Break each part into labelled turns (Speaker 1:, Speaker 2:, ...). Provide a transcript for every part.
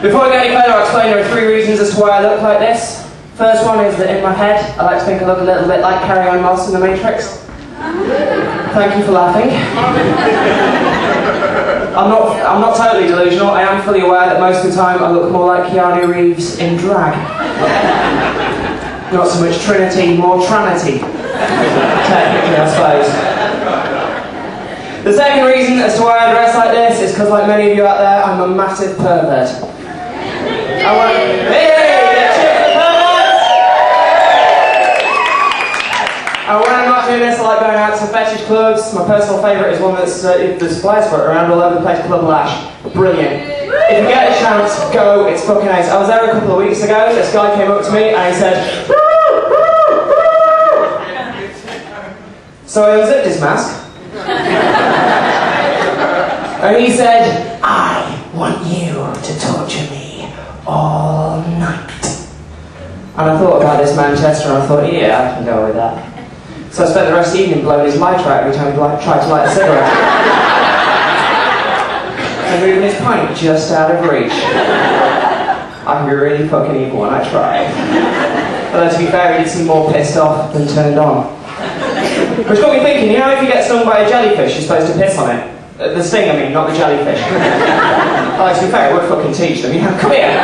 Speaker 1: Before I get any further, I'll explain there are 3 reasons as to why I look like this. First one is that in my head, I like to think I look a little bit like Carrie-Anne Moss in The Matrix. Thank you for laughing. I'm not totally delusional. I am fully aware that most of the time I look more like Keanu Reeves in drag. Not so much Trinity, more Tranity. Technically, I suppose. The second reason as to why I dress like this is because, like many of you out there, I'm a massive pervert. And when I'm not doing this, I like going out to fetish clubs. My personal favourite is one that's there's flies for it around all over the place, Club Lash. Brilliant. If you get a chance, go, it's fucking ace. I was there a couple of weeks ago, this guy came up to me and he said, so I unzipped his mask. And he said, I want you to torture me all night. And I thought about this Manchester and I thought, yeah, I can go with that. So I spent the rest of the evening blowing his lighter out every time he tried to light a cigarette. And moving his pint just out of reach. I can be really fucking evil when I try. Although to be fair, he did seem more pissed off than turned on. Which got me thinking, you know if you get stung by a jellyfish, you're supposed to piss on it? The sting, I mean, not the jellyfish. Oh, to be fair, it would fucking teach them, you know, come here!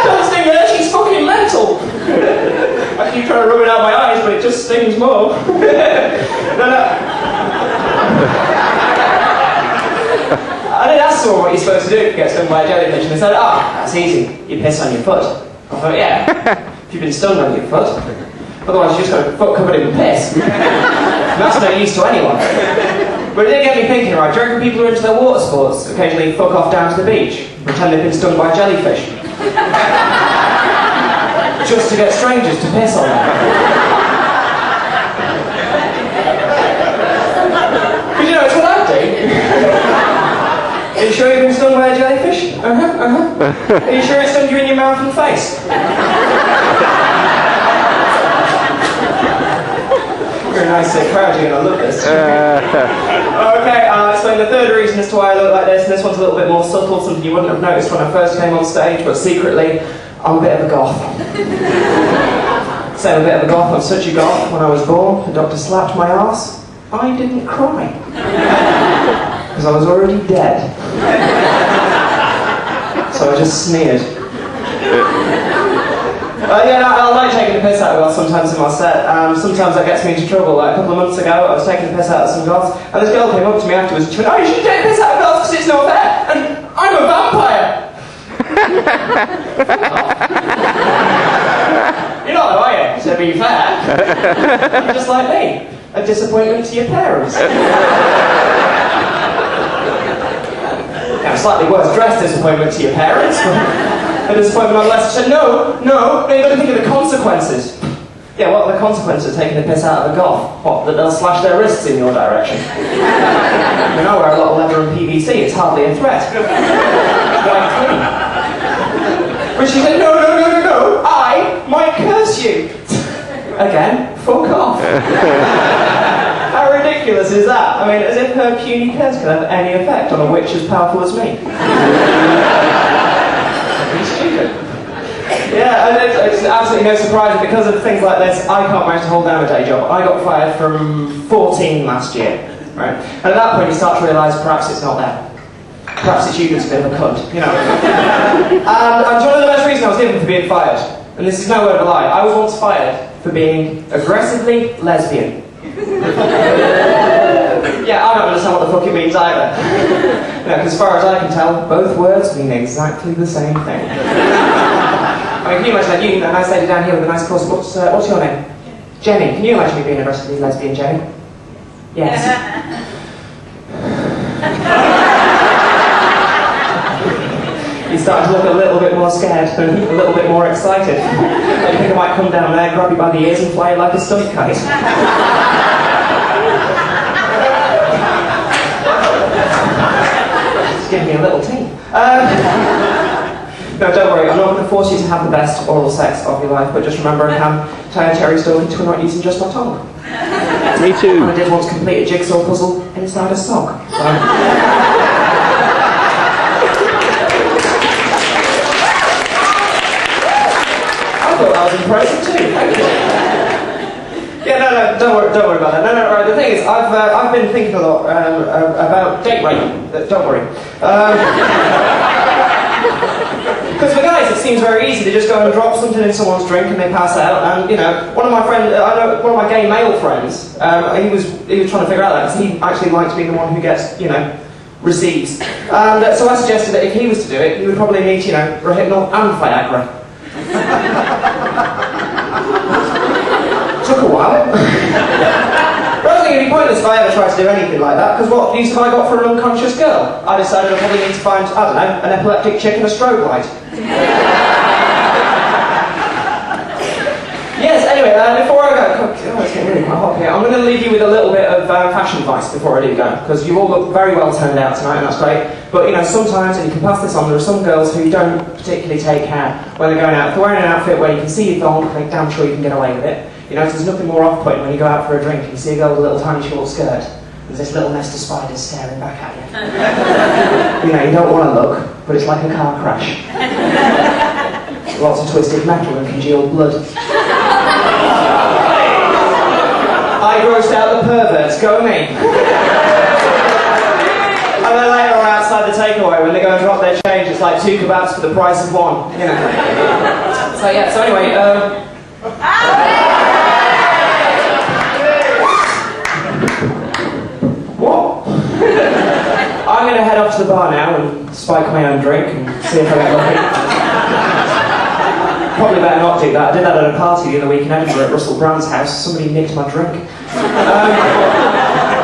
Speaker 1: Don't sting her, she's fucking mental! I keep trying to rub it out my eyes, but it just stings more. No. I did ask someone what you're supposed to do if you get stung by a jellyfish, and they said, that's easy, you piss on your foot. I thought, yeah, if you've been stung on your foot. Otherwise you just got a foot covered in piss. And that's no use to anyone. But it did get me thinking, right, do you reckon people who are into their water sports occasionally fuck off down to the beach, pretend they've been stung by a jellyfish? Just to get strangers to piss on them. Because you know, it's what I do. Are you sure you've been stung by a jellyfish? Are you sure it stung you in your mouth and face? You're a nice sick crowd, you're gonna love this. Okay, I'll explain the third reason as to why I look like this, and this one's a little bit more subtle, something you wouldn't have noticed when I first came on stage, but secretly, I'm a bit of a goth. Say I'm a bit of a goth, I'm such a goth. When I was born, the doctor slapped my arse. I didn't cry. Because I was already dead. So I just sneered. Yeah, no, I like taking the piss out of goths sometimes in my set. Sometimes that gets me into trouble. Like a couple of months ago, I was taking the piss out of some goths, and this girl came up to me afterwards and she went, oh, you shouldn't take the piss out of goths because it's not fair, and I'm a vampire! You're not though, are you? To be fair. You're just like me. A disappointment to your parents. Yeah, a slightly worse dressed disappointment to your parents. A disappointment nonetheless. She said, no, you've got to think of the consequences. Yeah, what are the consequences of taking the piss out of a goth? What, that they'll slash their wrists in your direction? I mean, I wear a lot of leather and PVC, it's hardly a threat. Quite clean. But she said, no, I might curse you. Again, fuck off. How ridiculous is that? I mean, as if her puny curse could have any effect on a witch as powerful as me. Yeah, and it's absolutely no surprise that because of things like this, I can't manage to hold down a day job. I got fired from 14 last year, right? And at that point you start to realise perhaps it's not there. Perhaps it's you that's a bit of a cunt, you know. And one of the best reasons I was given for being fired, and this is no word of a lie, I was once fired for being aggressively lesbian. Yeah, I don't understand what the fuck it means either. Because as far as I can tell, both words mean exactly the same thing. I mean, can you imagine that you, a nice lady down here with a nice course, what's your name? Jenny. Can you imagine me being aggressively lesbian, Jenny? Yes. You start to look a little bit more scared and a little bit more excited. You think I might come down there, grab you by the ears and fly you like a stunt kite. Just give me a little tea. No, don't worry, I'm not going to force you to have the best oral sex of your life, but just remember I can tie a cherry stone into a knot using just my tongue.
Speaker 2: Me too.
Speaker 1: And I did once complete a jigsaw puzzle inside a sock. So. impressive too. Thank you. Yeah, no, don't worry about that. No, right, the thing is, I've been thinking a lot about date rape. Don't worry. Because for guys, it seems very easy to just go and drop something in someone's drink and they pass out. And you know, one of my gay male friends, he was trying to figure out that because he actually likes being the one who gets, you know, receives. And so I suggested that if he was to do it, he would probably need, you know, Rohypnol and Viagra. Took a while. But I think it'd be pointless if I ever tried to do anything like that, because what use have I got for an unconscious girl? I decided I probably need to find, I don't know, an epileptic chick and a strobe light. Yes, anyway, before I go, it's getting really quite hot here, I'm going to leave you with a little bit of fashion advice before I do go, because you all look very well turned out tonight, and that's great, but you know, sometimes, and you can pass this on, there are some girls who don't particularly take care when they're going out. If they're wearing an outfit where you can see your thong, make damn sure you can get away with it. You know, there's nothing more off-putting when you go out for a drink and you see a girl with a little tiny short skirt. There's this little nest of spiders staring back at you. You know, you don't want to look, but it's like a car crash. Lots of twisted metal and congealed blood. I grossed out the perverts, go me. And then later on outside the takeaway, when they go and drop their change, it's like 2 kebabs for the price of 1. You know. So yeah, so anyway, what? I'm going to head off to the bar now and spike my own drink and see if I get lucky. Probably better not do that. I did that at a party the other week in Edinburgh at Russell Brand's house. Somebody nicked my drink.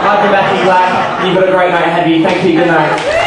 Speaker 1: I've been Bethany. You've got a great night ahead of you. Thank you. Good night.